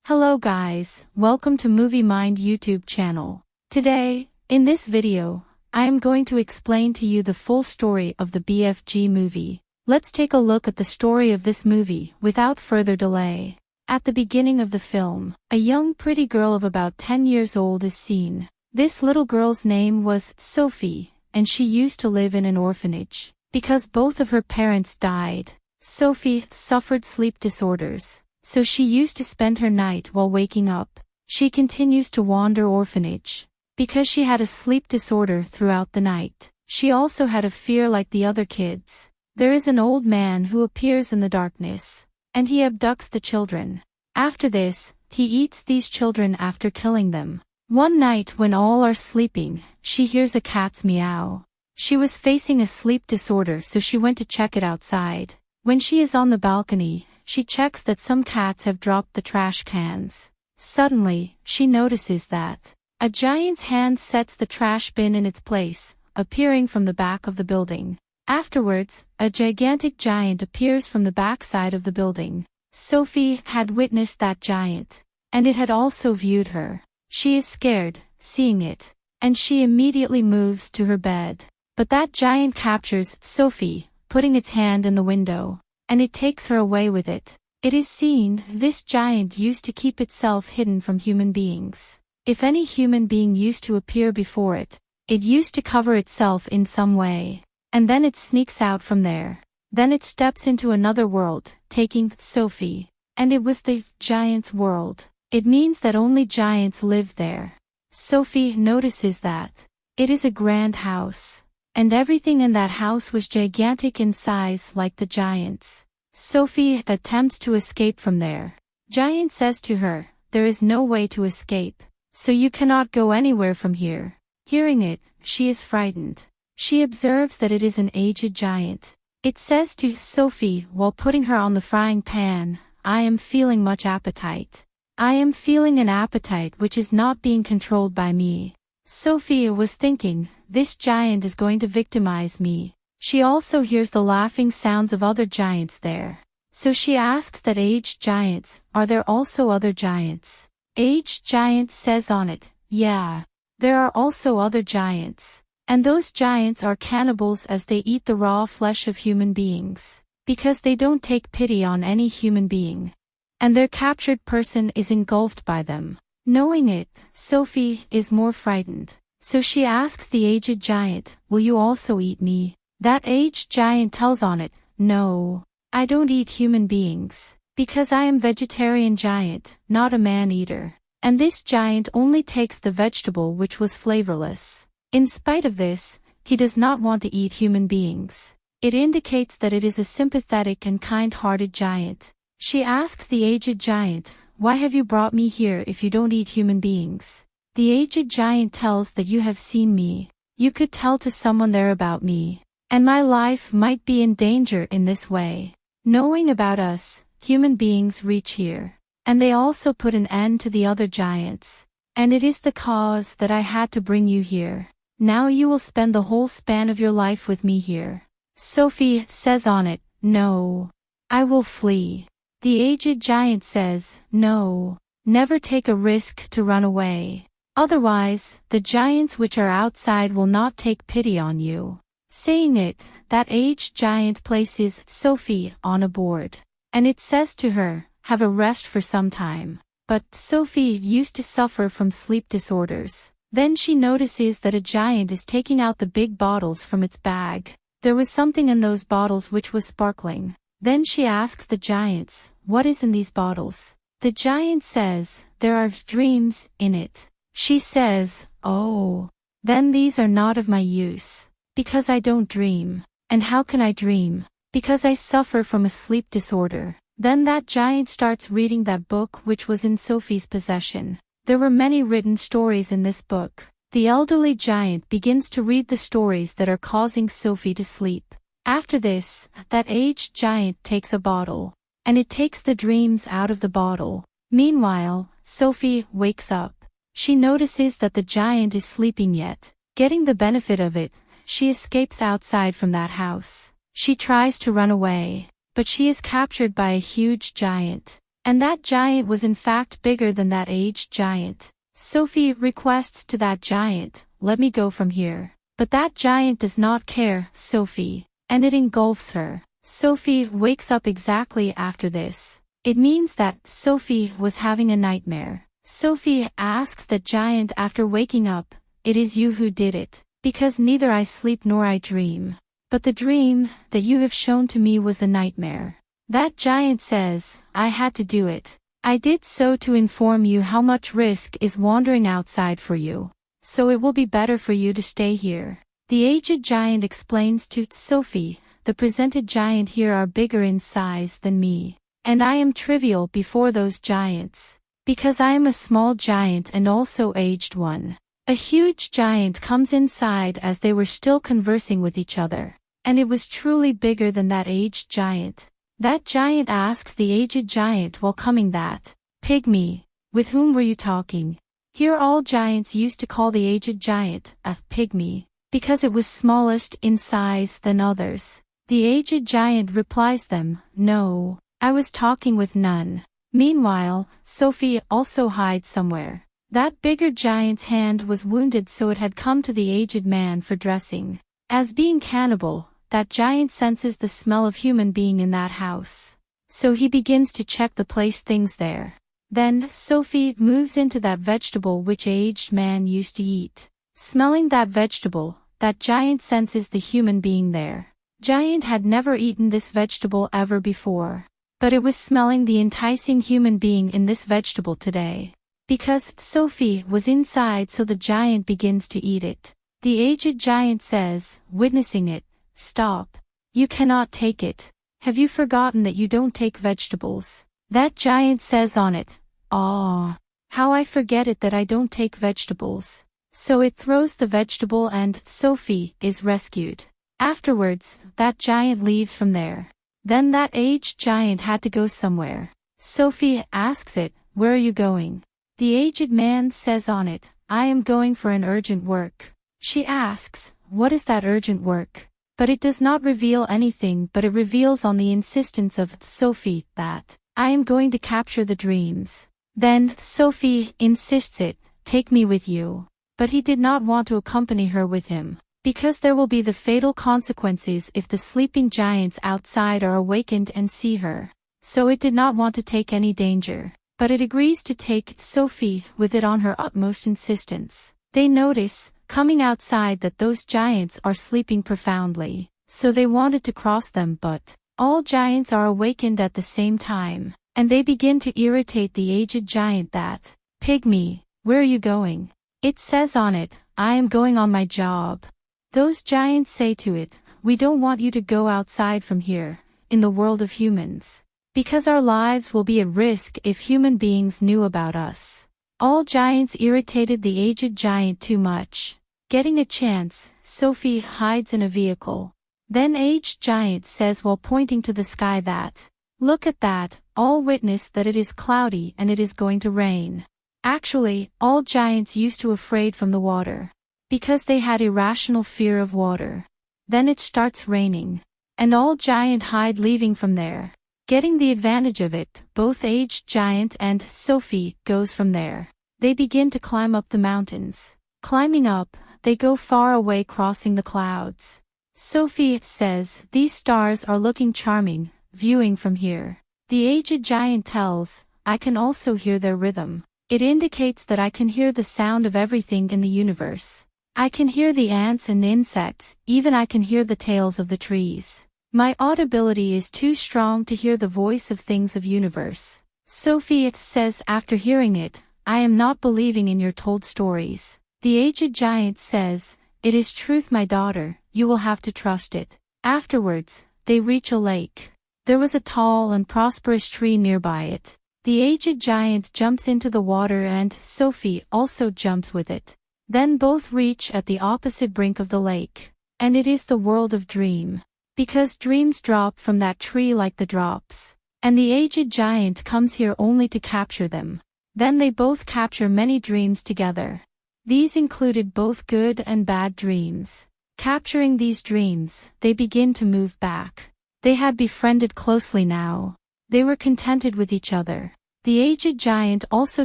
Hello guys, welcome to Movie Mind YouTube channel. Today, in this video, I am going to explain to you the full story of the BFG movie. Let's take a look at the story of this movie without further delay. At the beginning of the film, a young pretty girl of about 10 years old is seen. This little girl's name was Sophie, and she used to live in an orphanage. Because both of her parents died, Sophie suffered sleep disorders. So she used to spend her night while waking up. She continues to wander orphanage. Because she had a sleep disorder throughout the night, she also had a fear like the other kids. There is an old man who appears in the darkness, and he abducts the children. After this, he eats these children after killing them. One night when all are sleeping, she hears a cat's meow. She was facing a sleep disorder, so she went to check it outside. When she is on the balcony, she checks that some cats have dropped the trash cans. Suddenly, she notices that a giant's hand sets the trash bin in its place, appearing from the back of the building. Afterwards, a gigantic giant appears from the backside of the building. Sophie had witnessed that giant, and it had also viewed her. She is scared, seeing it, and she immediately moves to her bed. But that giant captures Sophie, putting its hand in the window, and it takes her away with it. It is seen this giant used to keep itself hidden from human beings. If any human being used to appear before it, it used to cover itself in some way, and then it sneaks out from there. Then it steps into another world, taking Sophie. And it was the giant's world. It means that only giants live there. Sophie notices that it is a grand house, and everything in that house was gigantic in size like the giants. Sophie attempts to escape from there. Giant says to her, "There is no way to escape, so you cannot go anywhere from here." Hearing it, she is frightened. She observes that it is an aged giant. It says to Sophie while putting her on the frying pan, "I am feeling much appetite. I am feeling an appetite which is not being controlled by me." Sophie was thinking, this giant is going to victimize me. She also hears the laughing sounds of other giants there. So she asks that aged giants, "Are there also other giants?" Aged giant says on it, "Yeah. There are also other giants. And those giants are cannibals as they eat the raw flesh of human beings. Because they don't take pity on any human being. And their captured person is engulfed by them." Knowing it, Sophie is more frightened. So she asks the aged giant, "Will you also eat me?" That aged giant tells on it, "No. I don't eat human beings. Because I am vegetarian giant, not a man-eater." And this giant only takes the vegetable which was flavorless. In spite of this, he does not want to eat human beings. It indicates that it is a sympathetic and kind-hearted giant. She asks the aged giant, "Why have you brought me here if you don't eat human beings?" The aged giant tells that you have seen me. You could tell to someone there about me. And my life might be in danger in this way. Knowing about us, human beings reach here. And they also put an end to the other giants. And it is the cause that I had to bring you here. Now you will spend the whole span of your life with me here. Sophie says on it, "No. I will flee." The aged giant says, "No. Never take a risk to run away. Otherwise, the giants which are outside will not take pity on you." Saying it, that aged giant places Sophie on a board. And it says to her, "Have a rest for some time." But Sophie used to suffer from sleep disorders. Then she notices that a giant is taking out the big bottles from its bag. There was something in those bottles which was sparkling. Then she asks the giants, "What is in these bottles?" The giant says, "There are dreams in it." She says, "Oh. Then these are not of my use. Because I don't dream. And how can I dream? Because I suffer from a sleep disorder." Then that giant starts reading that book which was in Sophie's possession. There were many written stories in this book. The elderly giant begins to read the stories that are causing Sophie to sleep. After this, that aged giant takes a bottle, and it takes the dreams out of the bottle. Meanwhile, Sophie wakes up. She notices that the giant is sleeping yet. Getting the benefit of it, she escapes outside from that house. She tries to run away, but she is captured by a huge giant. And that giant was in fact bigger than that aged giant. Sophie requests to that giant, "Let me go from here." But that giant does not care, Sophie, and it engulfs her. Sophie wakes up exactly after this. It means that Sophie was having a nightmare. Sophie asks that giant after waking up, "It is you who did it, because neither I sleep nor I dream. But the dream that you have shown to me was a nightmare." That giant says, "I had to do it. I did so to inform you how much risk is wandering outside for you. So it will be better for you to stay here." The aged giant explains to Sophie, "The presented giant here are bigger in size than me. And I am trivial before those giants. Because I am a small giant and also aged one." A huge giant comes inside as they were still conversing with each other. And it was truly bigger than that aged giant. That giant asks the aged giant while coming that, "Pygmy, with whom were you talking?" Here all giants used to call the aged giant a pygmy, because it was smallest in size than others. The aged giant replies them, "No, I was talking with none." Meanwhile, Sophie also hides somewhere. That bigger giant's hand was wounded, so it had come to the aged man for dressing. As being cannibal, that giant senses the smell of human being in that house. So he begins to check the place things there. Then Sophie moves into that vegetable which aged man used to eat. Smelling that vegetable, that giant senses the human being there. Giant had never eaten this vegetable ever before. But it was smelling the enticing human being in this vegetable today. Because Sophie was inside, so the giant begins to eat it. The aged giant says, witnessing it, "Stop. You cannot take it. Have you forgotten that you don't take vegetables?" That giant says on it, "Ah, how I forget it that I don't take vegetables." So it throws the vegetable and Sophie is rescued. Afterwards, that giant leaves from there. Then that aged giant had to go somewhere. Sophie asks it, "Where are you going?" The aged man says on it, "I am going for an urgent work." She asks, "What is that urgent work?" But it does not reveal anything, but it reveals on the insistence of Sophie that, "I am going to capture the dreams." Then Sophie insists it, "Take me with you." But he did not want to accompany her with him, because there will be the fatal consequences if the sleeping giants outside are awakened and see her. So it did not want to take any danger, but it agrees to take Sophie with it on her utmost insistence. They notice, coming outside, that those giants are sleeping profoundly, so they wanted to cross them, but all giants are awakened at the same time, and they begin to irritate the aged giant that, "Pygmy, where are you going?" It says on it, "I am going on my job." Those giants say to it, "We don't want you to go outside from here, in the world of humans, because our lives will be at risk if human beings knew about us." All giants irritated the aged giant too much. Getting a chance, Sophie hides in a vehicle. Then aged giant says while pointing to the sky that, "Look at that, all witness that it is cloudy and it is going to rain." Actually, all giants used to afraid from the water, because they had irrational fear of water. Then it starts raining, and all giant hide leaving from there. Getting the advantage of it, both aged giant and Sophie goes from there. They begin to climb up the mountains. Climbing up, they go far away, crossing the clouds. Sophie says, "These stars are looking charming, viewing from here." The aged giant tells, "I can also hear their rhythm. It indicates that I can hear the sound of everything in the universe. I can hear the ants and insects, even I can hear the tails of the trees. My audibility is too strong to hear the voice of things of universe." Sophie says after hearing it, "I am not believing in your told stories." The aged giant says, "It is truth, my daughter, you will have to trust it." Afterwards, they reach a lake. There was a tall and prosperous tree nearby it. The aged giant jumps into the water and Sophie also jumps with it. Then both reach at the opposite brink of the lake. And it is the world of dream. Because dreams drop from that tree like the drops. And the aged giant comes here only to capture them. Then they both capture many dreams together. These included both good and bad dreams. Capturing these dreams, they begin to move back. They had befriended closely now. They were contented with each other. The aged giant also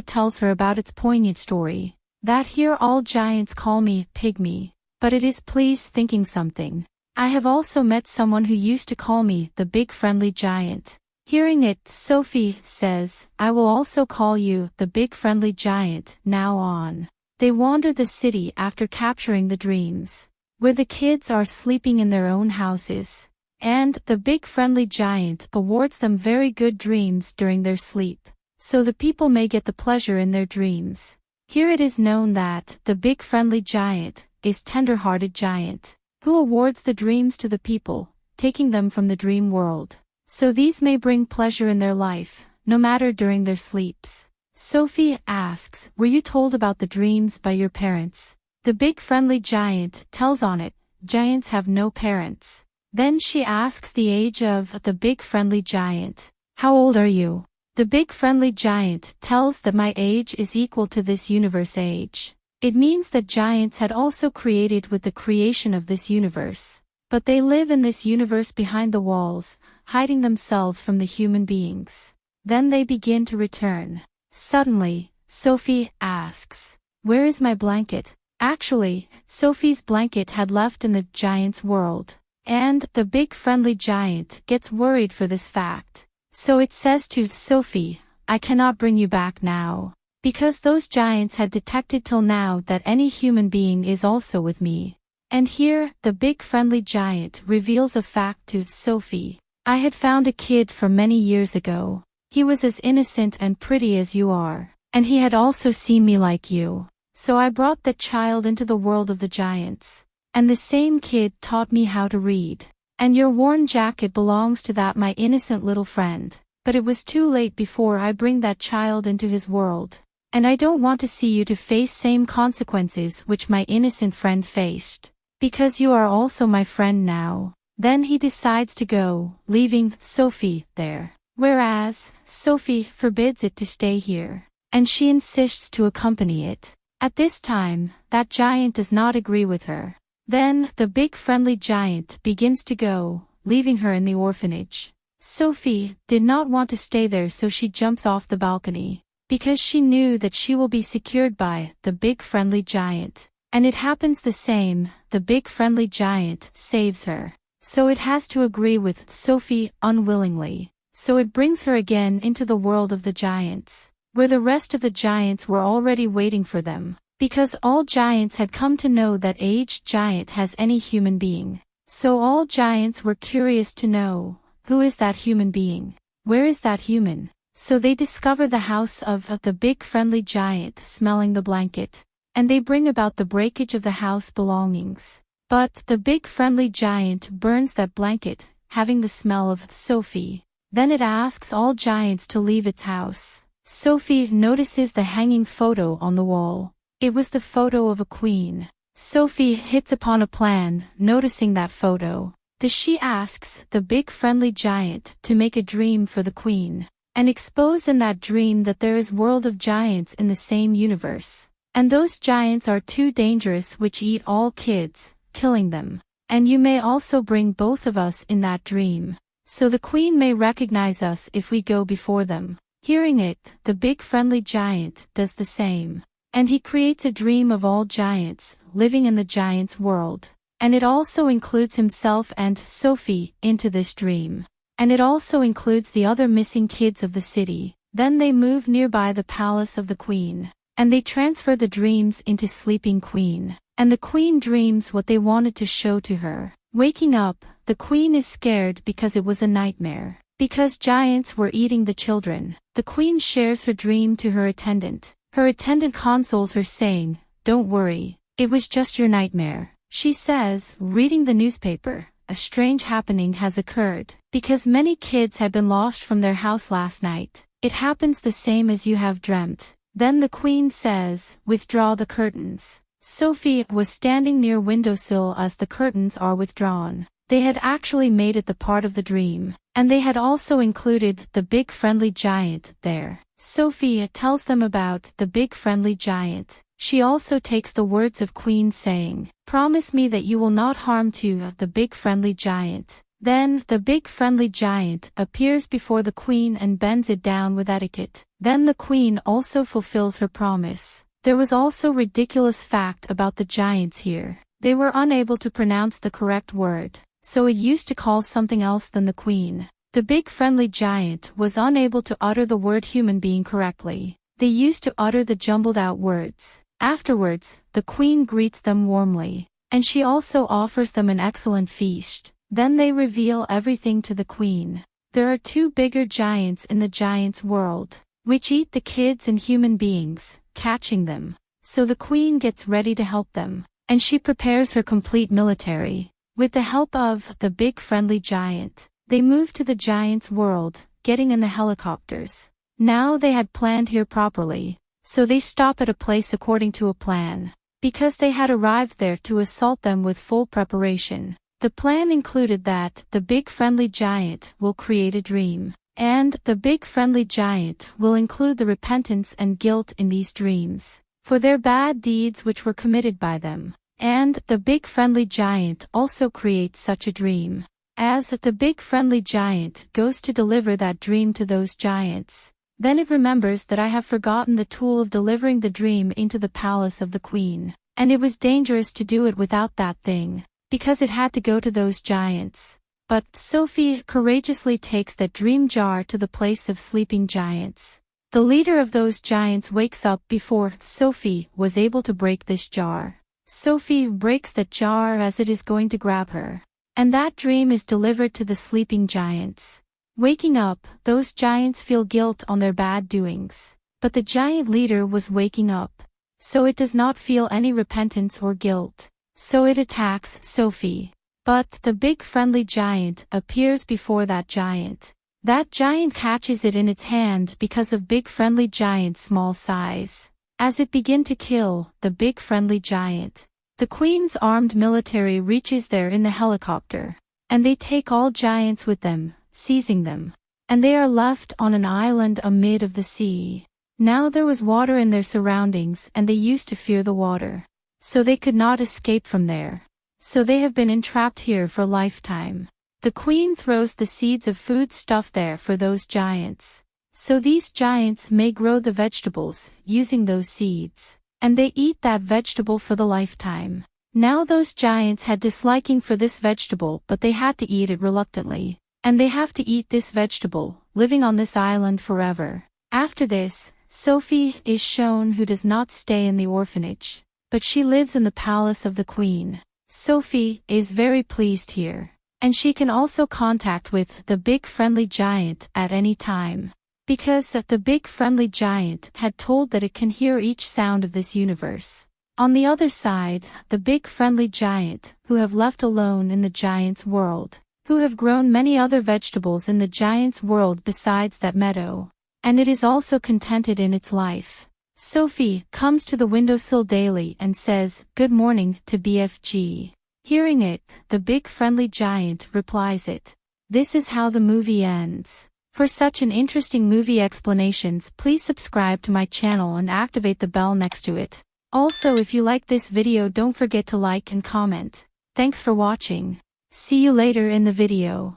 tells her about its poignant story. That here all giants call me pygmy, but it is please thinking something. I have also met someone who used to call me the big friendly giant. Hearing it, Sophie says, I will also call you the big friendly giant now on. They wander the city after capturing the dreams, where the kids are sleeping in their own houses, and the big friendly giant awards them very good dreams during their sleep, so the people may get the pleasure in their dreams. Here it is known that the big friendly giant is tender-hearted giant, who awards the dreams to the people, taking them from the dream world, so these may bring pleasure in their life, no matter during their sleeps. Sophie asks, were you told about the dreams by your parents? The big friendly giant tells on it, giants have no parents. Then she asks the age of the big friendly giant. How old are you? The big friendly giant tells that my age is equal to this universe age. It means that giants had also created with the creation of this universe. But they live in this universe behind the walls, hiding themselves from the human beings. Then they begin to return. Suddenly, Sophie asks, where is my blanket? Actually, Sophie's blanket had left in the giant's world. And the big friendly giant gets worried for this fact. So it says to Sophie, I cannot bring you back now, because those giants had detected till now that any human being is also with me. And here, the big friendly giant reveals a fact to Sophie. I had found a kid from many years ago. He was as innocent and pretty as you are, and he had also seen me like you. So I brought that child into the world of the giants. And the same kid taught me how to read. And your worn jacket belongs to that my innocent little friend. But it was too late before I bring that child into his world. And I don't want to see you to face same consequences which my innocent friend faced. Because you are also my friend now. Then he decides to go, leaving Sophie there. Whereas, Sophie forbids it to stay here. And she insists to accompany it. At this time, that giant does not agree with her. Then, the big friendly giant begins to go, leaving her in the orphanage. Sophie did not want to stay there, so she jumps off the balcony, because she knew that she will be secured by the big friendly giant. And it happens the same, the big friendly giant saves her. So it has to agree with Sophie unwillingly. So it brings her again into the world of the giants, where the rest of the giants were already waiting for them. Because all giants had come to know that aged giant has any human being. So all giants were curious to know, who is that human being? Where is that human? So they discover the house of the big friendly giant smelling the blanket. And they bring about the breakage of the house belongings. But the big friendly giant burns that blanket, having the smell of Sophie. Then it asks all giants to leave its house. Sophie notices the hanging photo on the wall. It was the photo of a queen. Sophie hits upon a plan, noticing that photo. She asks the big friendly giant to make a dream for the queen, and expose in that dream that there is world of giants in the same universe. And those giants are too dangerous which eat all kids, killing them. And you may also bring both of us in that dream. So the queen may recognize us if we go before them. Hearing it, the big friendly giant does the same. And he creates a dream of all giants, living in the giants' world. And it also includes himself and Sophie into this dream. And it also includes the other missing kids of the city. Then they move nearby the palace of the queen. And they transfer the dreams into sleeping queen. And the queen dreams what they wanted to show to her. Waking up, the queen is scared because it was a nightmare. Because giants were eating the children. The queen shares her dream to her attendant. Her attendant consoles her saying, don't worry, it was just your nightmare. She says, reading the newspaper, a strange happening has occurred. Because many kids had been lost from their house last night. It happens the same as you have dreamt. Then the queen says, withdraw the curtains. Sophie was standing near windowsill as the curtains are withdrawn. They had actually made it the part of the dream. And they had also included the big friendly giant there. Sophie tells them about the big friendly giant. She also takes the words of Queen saying, promise me that you will not harm to the big friendly giant. Then, the big friendly giant appears before the queen and bends it down with etiquette. Then the queen also fulfills her promise. There was also ridiculous fact about the giants here. They were unable to pronounce the correct word, so it used to call something else than the queen. The big friendly giant was unable to utter the word human being correctly. They used to utter the jumbled out words. Afterwards, the queen greets them warmly, and she also offers them an excellent feast. Then they reveal everything to the queen. There are two bigger giants in the giants' world, which eat the kids and human beings, catching them. So the queen gets ready to help them, and she prepares her complete military. With the help of the big friendly giant, they move to the giants' world, getting in the helicopters. Now they had planned here properly, so they stop at a place according to a plan, because they had arrived there to assault them with full preparation. The plan included that the big friendly giant will create a dream, and the big friendly giant will include the repentance and guilt in these dreams for their bad deeds which were committed by them. And the big friendly giant also creates such a dream. As the big friendly giant goes to deliver that dream to those giants, then it remembers that I have forgotten the tool of delivering the dream into the palace of the queen, and it was dangerous to do it without that thing, because it had to go to those giants. But Sophie courageously takes that dream jar to the place of sleeping giants. The leader of those giants wakes up before Sophie was able to break this jar. Sophie breaks that jar as it is going to grab her, and that dream is delivered to the sleeping giants. Waking up, those giants feel guilt on their bad doings. But the giant leader was waking up, so it does not feel any repentance or guilt. So it attacks Sophie. But the big friendly giant appears before that giant. That giant catches it in its hand because of big friendly giant's small size. As it begins to kill the big friendly giant, the queen's armed military reaches there in the helicopter, and they take all giants with them, seizing them. And they are left on an island amid of the sea. Now there was water in their surroundings and they used to fear the water, so they could not escape from there. So they have been entrapped here for a lifetime. The queen throws the seeds of food stuff there for those giants, so these giants may grow the vegetables using those seeds, and they eat that vegetable for the lifetime. Now those giants had disliking for this vegetable, but they had to eat it reluctantly, and they have to eat this vegetable, living on this island forever. After this, Sophie is shown who does not stay in the orphanage, but she lives in the palace of the queen. Sophie is very pleased here, and she can also contact with the big friendly giant at any time, because the big friendly giant had told that it can hear each sound of this universe. On the other side, the big friendly giant, who have left alone in the giant's world, who have grown many other vegetables in the giant's world besides that meadow, and it is also contented in its life. Sophie comes to the windowsill daily and says, "Good morning," to BFG. Hearing it, the big friendly giant replies it. This is how the movie ends. For such an interesting movie explanations, please subscribe to my channel and activate the bell next to it. Also, if you like this video, don't forget to like and comment. Thanks for watching. See you later in the video.